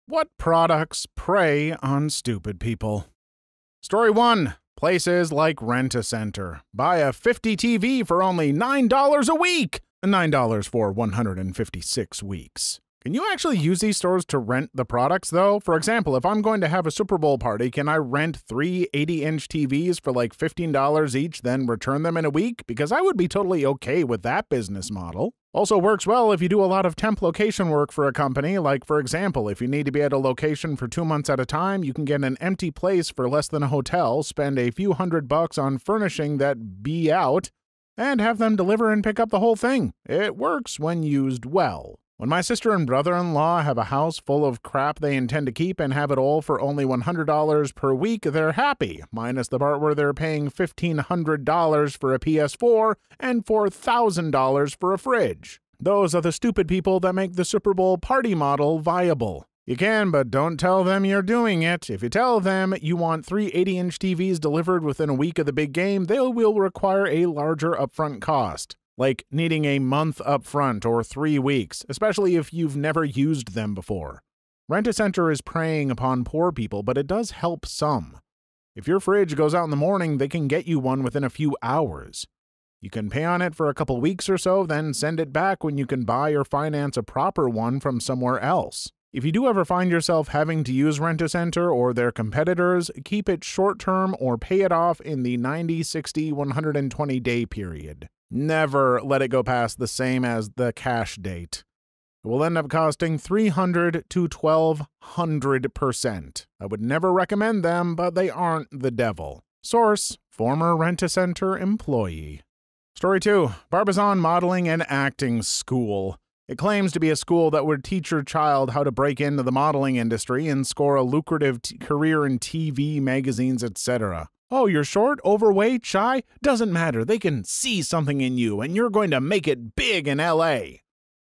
What products prey on stupid people? Story 1. Places like Rent-A-Center. Buy a 50 TV for only $9 a week! $9 for 156 weeks. Can you actually use these stores to rent the products, though? For example, if I'm going to have a Super Bowl party, can I rent 3 80-inch TVs for like $15 each, then return them in a week? Because I would be totally okay with that business model. Also works well if you do a lot of temp location work for a company, like for example, if you need to be at a location for 2 months at a time, you can get an empty place for less than a hotel, spend a few $100 on furnishing that be out, and have them deliver and pick up the whole thing. It works when used well. When my sister and brother-in-law have a house full of crap they intend to keep and have it all for only $100 per week, they're happy, minus the part where they're paying $1,500 for a PS4 and $4,000 for a fridge. Those are the stupid people that make the Super Bowl party model viable. You can, but don't tell them you're doing it. If you tell them you want 3 80-inch TVs delivered within a week of the big game, they will require a larger upfront cost, like needing a month up front or 3 weeks, especially if you've never used them before. Rent-A-Center is preying upon poor people, but it does help some. If your fridge goes out in the morning, they can get you one within a few hours. You can pay on it for a couple weeks or so, then send it back when you can buy or finance a proper one from somewhere else. If you do ever find yourself having to use Rent-A-Center or their competitors, keep it short-term or pay it off in the 90, 60, 120-day period. Never let it go past the same as the cash date. It will end up costing 300 to 1,200%. I would never recommend them, but they aren't the devil. Source: former Rent-A-Center employee. Story 2. Barbizon Modeling and Acting School. It claims to be a school that would teach your child how to break into the modeling industry and score a lucrative career in TV, magazines, etc. Oh, you're short, overweight, shy? Doesn't matter. They can see something in you, and you're going to make it big in LA.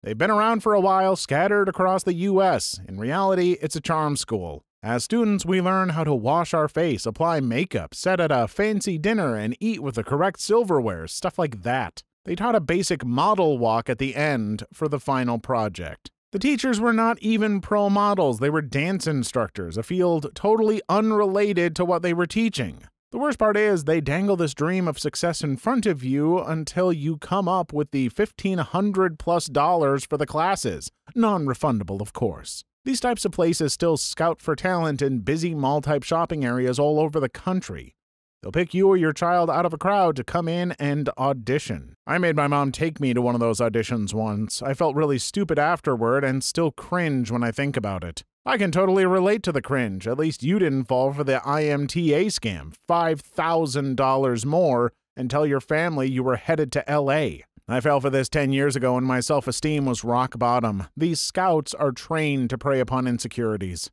They've been around for a while, scattered across the US. In reality, it's a charm school. As students, we learn how to wash our face, apply makeup, sit at a fancy dinner, and eat with the correct silverware, stuff like that. They taught a basic model walk at the end for the final project. The teachers were not even pro models, they were dance instructors, a field totally unrelated to what they were teaching. The worst part is, they dangle this dream of success in front of you until you come up with the $1,500+ for the classes. Non-refundable, of course. These types of places still scout for talent in busy mall-type shopping areas all over the country. They'll pick you or your child out of a crowd to come in and audition. I made my mom take me to one of those auditions once. I felt really stupid afterward and still cringe when I think about it. I can totally relate to the cringe. At least you didn't fall for the IMTA scam. $5,000 more and tell your family you were headed to LA. I fell for this 10 years ago and my self-esteem was rock bottom. These scouts are trained to prey upon insecurities.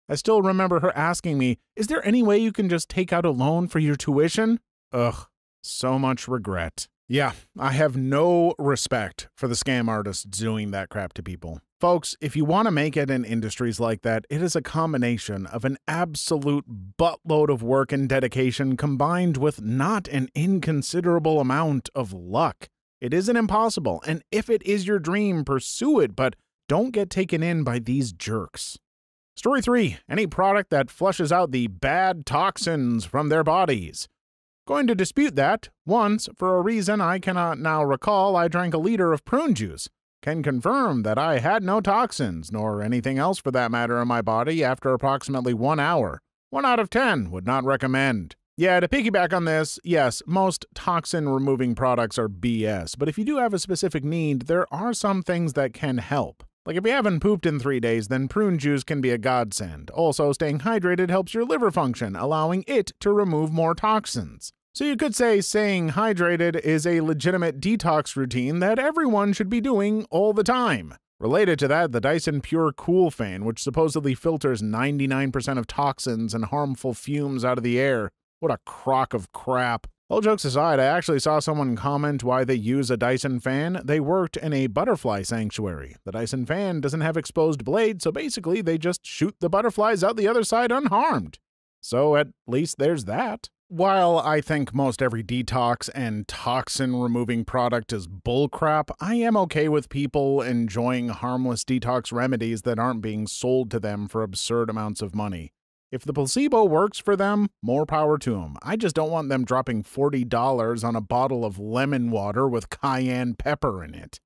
I still remember her asking me, "Is there any way you can just take out a loan for your tuition?" Ugh, so much regret. Yeah, I have no respect for the scam artists doing that crap to people. Folks, if you want to make it in industries like that, it is a combination of an absolute buttload of work and dedication combined with not an inconsiderable amount of luck. It isn't impossible, and if it is your dream, pursue it, but don't get taken in by these jerks. Story 3. Any product that flushes out the bad toxins from their bodies. Going to dispute that. Once, for a reason I cannot now recall, I drank a liter of prune juice. Can confirm that I had no toxins, nor anything else for that matter in my body after approximately 1 hour. 1 out of 10 would not recommend. Yeah, to piggyback on this, yes, most toxin-removing products are BS, but if you do have a specific need, there are some things that can help. Like if you haven't pooped in 3 days, then prune juice can be a godsend. Also, staying hydrated helps your liver function, allowing it to remove more toxins. So you could say staying hydrated is a legitimate detox routine that everyone should be doing all the time. Related to that, the Dyson Pure Cool fan, which supposedly filters 99% of toxins and harmful fumes out of the air. What a crock of crap. All jokes aside, I actually saw someone comment why they use a Dyson fan. They worked in a butterfly sanctuary. The Dyson fan doesn't have exposed blades, so basically they just shoot the butterflies out the other side unharmed. So at least there's that. While I think most every detox and toxin removing product is bullcrap, I am okay with people enjoying harmless detox remedies that aren't being sold to them for absurd amounts of money. If the placebo works for them, more power to them. I just don't want them dropping $40 on a bottle of lemon water with cayenne pepper in it.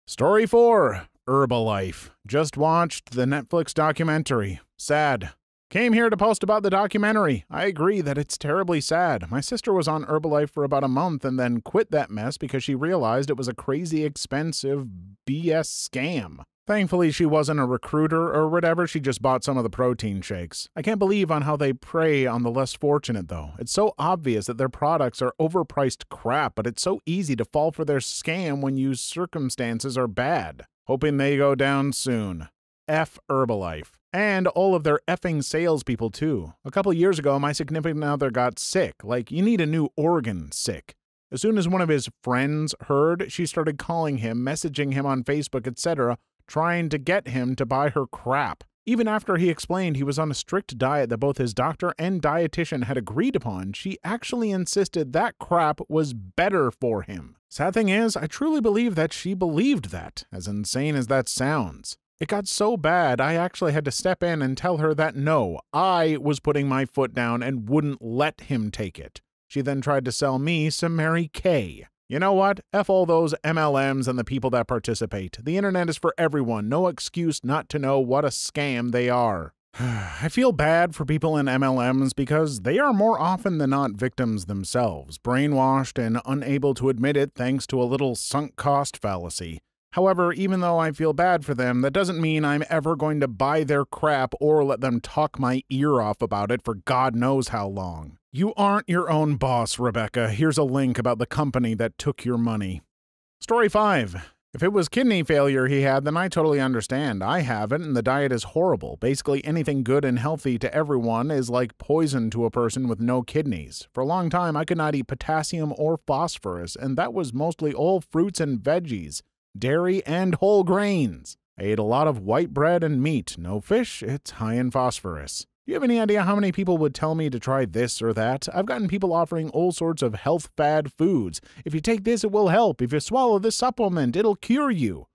Story 4. Herbalife. Just watched the Netflix documentary. Sad. Came here to post about the documentary. I agree that it's terribly sad. My sister was on Herbalife for about a month and then quit that mess because she realized it was a crazy expensive BS scam. Thankfully, she wasn't a recruiter or whatever, she just bought some of the protein shakes. I can't believe on how they prey on the less fortunate, though. It's so obvious that their products are overpriced crap, but it's so easy to fall for their scam when your circumstances are bad. Hoping they go down soon. F Herbalife. And all of their effing salespeople, too. A couple years ago, my significant other got sick. Like, you need a new organ sick. As soon as one of his friends heard, she started calling him, messaging him on Facebook, etc., trying to get him to buy her crap. Even after he explained he was on a strict diet that both his doctor and dietitian had agreed upon, she actually insisted that crap was better for him. Sad thing is, I truly believe that she believed that, as insane as that sounds. It got so bad, I actually had to step in and tell her that no, I was putting my foot down and wouldn't let him take it. She then tried to sell me some Mary Kay. You know what? F all those MLMs and the people that participate. The internet is for everyone. No excuse not to know what a scam they are. I feel bad for people in MLMs because they are more often than not victims themselves, brainwashed and unable to admit it thanks to a little sunk cost fallacy. However, even though I feel bad for them, that doesn't mean I'm ever going to buy their crap or let them talk my ear off about it for God knows how long. You aren't your own boss, Rebecca. Here's a link about the company that took your money. Story 5. If it was kidney failure he had, then I totally understand. I haven't, and the diet is horrible. Basically, anything good and healthy to everyone is like poison to a person with no kidneys. For a long time, I could not eat potassium or phosphorus, and that was mostly all fruits and veggies, dairy, and whole grains. I ate a lot of white bread and meat. No fish, it's high in phosphorus. Do you have any idea how many people would tell me to try this or that? I've gotten people offering all sorts of health fad foods. If you take this, it will help. If you swallow this supplement, it'll cure you.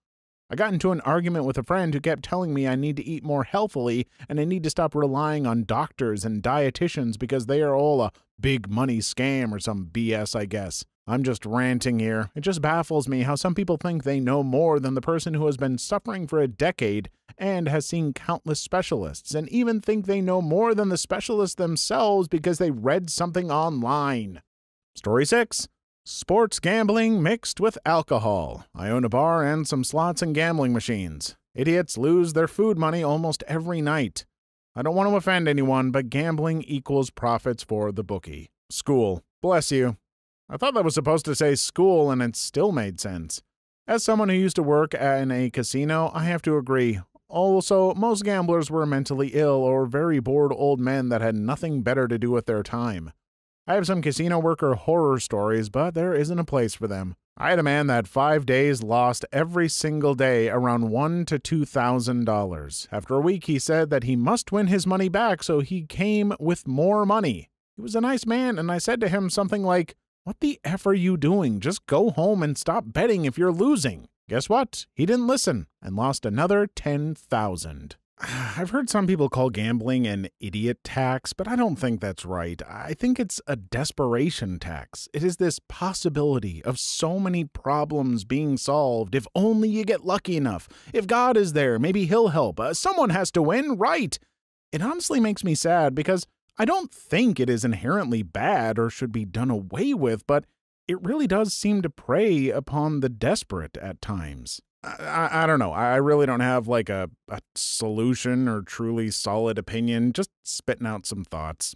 I got into an argument with a friend who kept telling me I need to eat more healthily and I need to stop relying on doctors and dietitians because they are all a big money scam or some BS, I guess. I'm just ranting here. It just baffles me how some people think they know more than the person who has been suffering for a decade and has seen countless specialists, and even think they know more than the specialists themselves because they read something online. Story 6. Sports gambling mixed with alcohol. I own a bar and some slots and gambling machines. Idiots lose their food money almost every night. I don't want to offend anyone, but gambling equals profits for the bookie. School. Bless you. I thought that was supposed to say school, and it still made sense. As someone who used to work in a casino, I have to agree. Also, most gamblers were mentally ill or very bored old men that had nothing better to do with their time. I have some casino worker horror stories, but there isn't a place for them. I had a man that 5 days lost every single day around $1,000 to $2,000. After a week, he said that he must win his money back, so he came with more money. He was a nice man, and I said to him something like, "What the F are you doing? Just go home and stop betting if you're losing." Guess what? He didn't listen and lost another $10,000. I've heard some people call gambling an idiot tax, but I don't think that's right. I think it's a desperation tax. It is this possibility of so many problems being solved if only you get lucky enough. If God is there, maybe he'll help. Someone has to win, right? It honestly makes me sad because I don't think it is inherently bad or should be done away with, but it really does seem to prey upon the desperate at times. I don't know. I really don't have like a solution or truly solid opinion, just spitting out some thoughts.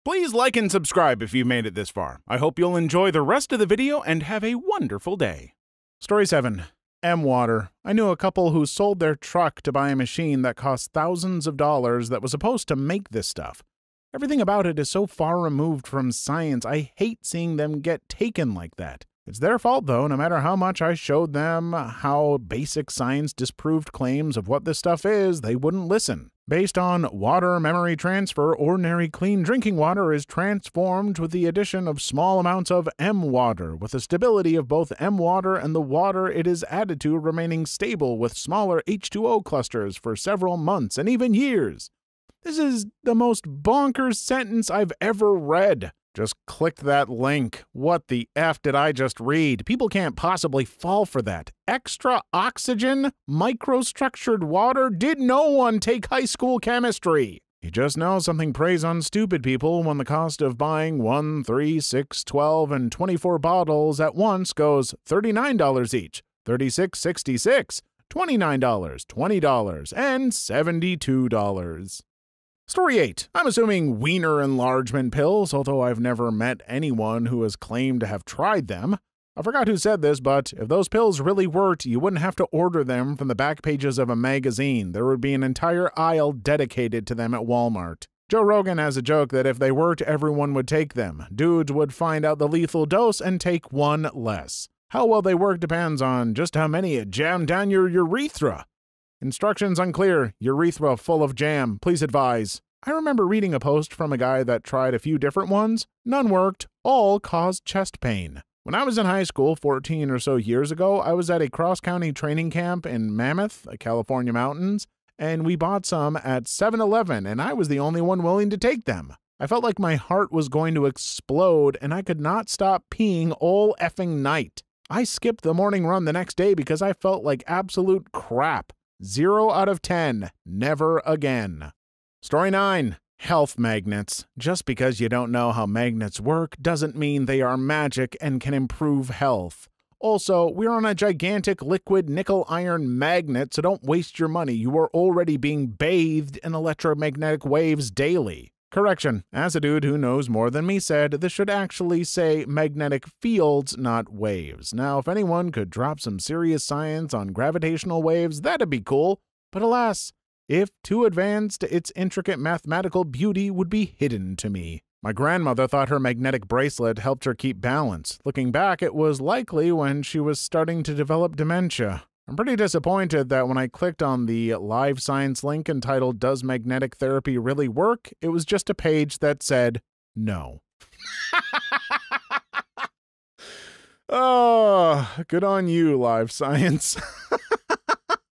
Please like and subscribe if you've made it this far. I hope you'll enjoy the rest of the video and have a wonderful day. Story 7. M-Water. I knew a couple who sold their truck to buy a machine that cost thousands of dollars that was supposed to make this stuff. Everything about it is so far removed from science, I hate seeing them get taken like that. It's their fault, though. No matter how much I showed them how basic science disproved claims of what this stuff is, they wouldn't listen. Based on water memory transfer, ordinary clean drinking water is transformed with the addition of small amounts of M water, with the stability of both M water and the water it is added to remaining stable with smaller H2O clusters for several months and even years. This is the most bonkers sentence I've ever read. Just clicked that link. What the F did I just read? People can't possibly fall for that. Extra oxygen? Microstructured water? Did no one take high school chemistry? You just know something preys on stupid people when the cost of buying 1, 3, 6, 12, and 24 bottles at once goes $39 each, $36.66, $29, $20, and $72. Story 8. I'm assuming wiener enlargement pills, although I've never met anyone who has claimed to have tried them. I forgot who said this, but if those pills really worked, you wouldn't have to order them from the back pages of a magazine. There would be an entire aisle dedicated to them at Walmart. Joe Rogan has a joke that if they worked, everyone would take them. Dudes would find out the lethal dose and take one less. How well they work depends on just how many it jammed down your urethra. Instructions unclear. Urethra full of jam. Please advise. I remember reading a post from a guy that tried a few different ones. None worked. All caused chest pain. When I was in high school 14 or so years ago, I was at a cross-county training camp in Mammoth, the California mountains, and we bought some at 7-Eleven, and I was the only one willing to take them. I felt like my heart was going to explode, and I could not stop peeing all effing night. I skipped the morning run the next day because I felt like absolute crap. 0 out of 10. Never again. Story 9. Health magnets. Just because you don't know how magnets work doesn't mean they are magic and can improve health. Also, we're on a gigantic liquid nickel-iron magnet, so don't waste your money. You are already being bathed in electromagnetic waves daily. Correction, as a dude who knows more than me said, this should actually say magnetic fields, not waves. Now, if anyone could drop some serious science on gravitational waves, that'd be cool. But alas, if too advanced, its intricate mathematical beauty would be hidden to me. My grandmother thought her magnetic bracelet helped her keep balance. Looking back, it was likely when she was starting to develop dementia. I'm pretty disappointed that when I clicked on the live science link entitled "Does Magnetic Therapy Really Work?" it was just a page that said no. Oh, good on you, live science.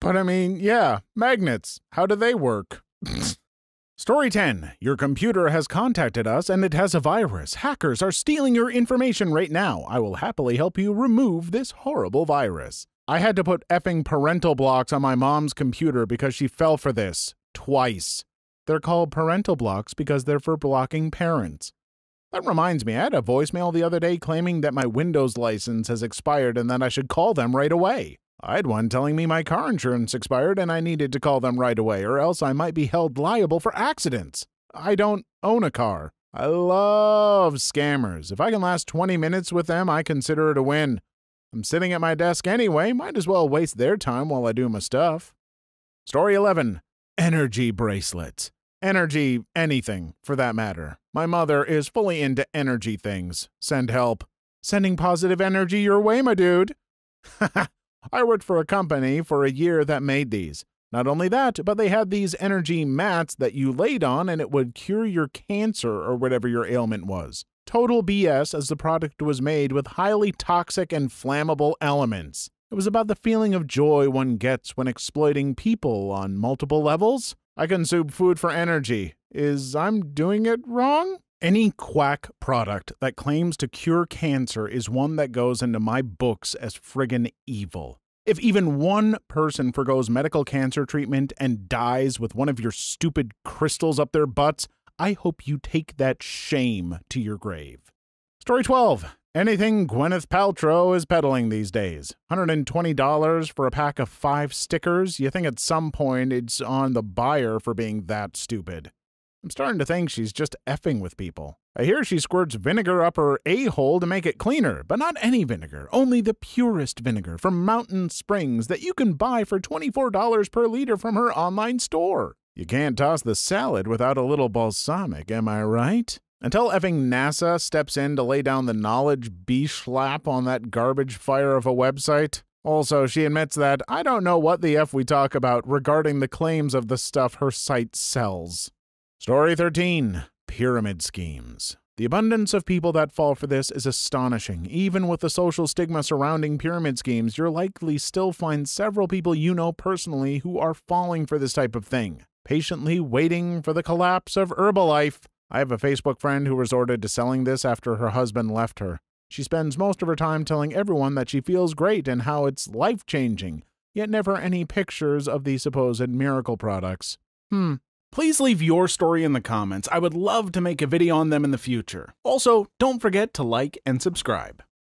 But I mean, yeah, magnets. How do they work? Story 10. Your computer has contacted us and it has a virus. Hackers are stealing your information right now. I will happily help you remove this horrible virus. I had to put effing parental blocks on my mom's computer because she fell for this. Twice. They're called parental blocks because they're for blocking parents. That reminds me, I had a voicemail the other day claiming that my Windows license has expired and that I should call them right away. I had one telling me my car insurance expired and I needed to call them right away or else I might be held liable for accidents. I don't own a car. I love scammers. If I can last 20 minutes with them, I consider it a win. I'm sitting at my desk anyway, might as well waste their time while I do my stuff. Story 11. Energy bracelets. Energy anything, for that matter. My mother is fully into energy things. Send help. Sending positive energy your way, my dude. I worked for a company for a year that made these. Not only that, but they had these energy mats that you laid on and it would cure your cancer or whatever your ailment was. Total BS, as the product was made with highly toxic and flammable elements. It was about the feeling of joy one gets when exploiting people on multiple levels. I consume food for energy. I'm doing it wrong? Any quack product that claims to cure cancer is one that goes into my books as friggin' evil. If even one person forgoes medical cancer treatment and dies with one of your stupid crystals up their butts, I hope you take that shame to your grave. Story 12. Anything Gwyneth Paltrow is peddling these days. $120 for a pack of 5 stickers? You think at some point it's on the buyer for being that stupid. I'm starting to think she's just effing with people. I hear she squirts vinegar up her a-hole to make it cleaner, but not any vinegar, only the purest vinegar from Mountain Springs that you can buy for $24 per liter from her online store. You can't toss the salad without a little balsamic, am I right? Until effing NASA steps in to lay down the knowledge B-schlap on that garbage fire of a website. Also, she admits that I don't know what the F we talk about regarding the claims of the stuff her site sells. Story 13. Pyramid schemes. The abundance of people that fall for this is astonishing. Even with the social stigma surrounding pyramid schemes, you'll likely still find several people you know personally who are falling for this type of thing, patiently waiting for the collapse of Herbalife. I have a Facebook friend who resorted to selling this after her husband left her. She spends most of her time telling everyone that she feels great and how it's life-changing, yet never any pictures of the supposed miracle products. Please leave your story in the comments. I would love to make a video on them in the future. Also, don't forget to like and subscribe.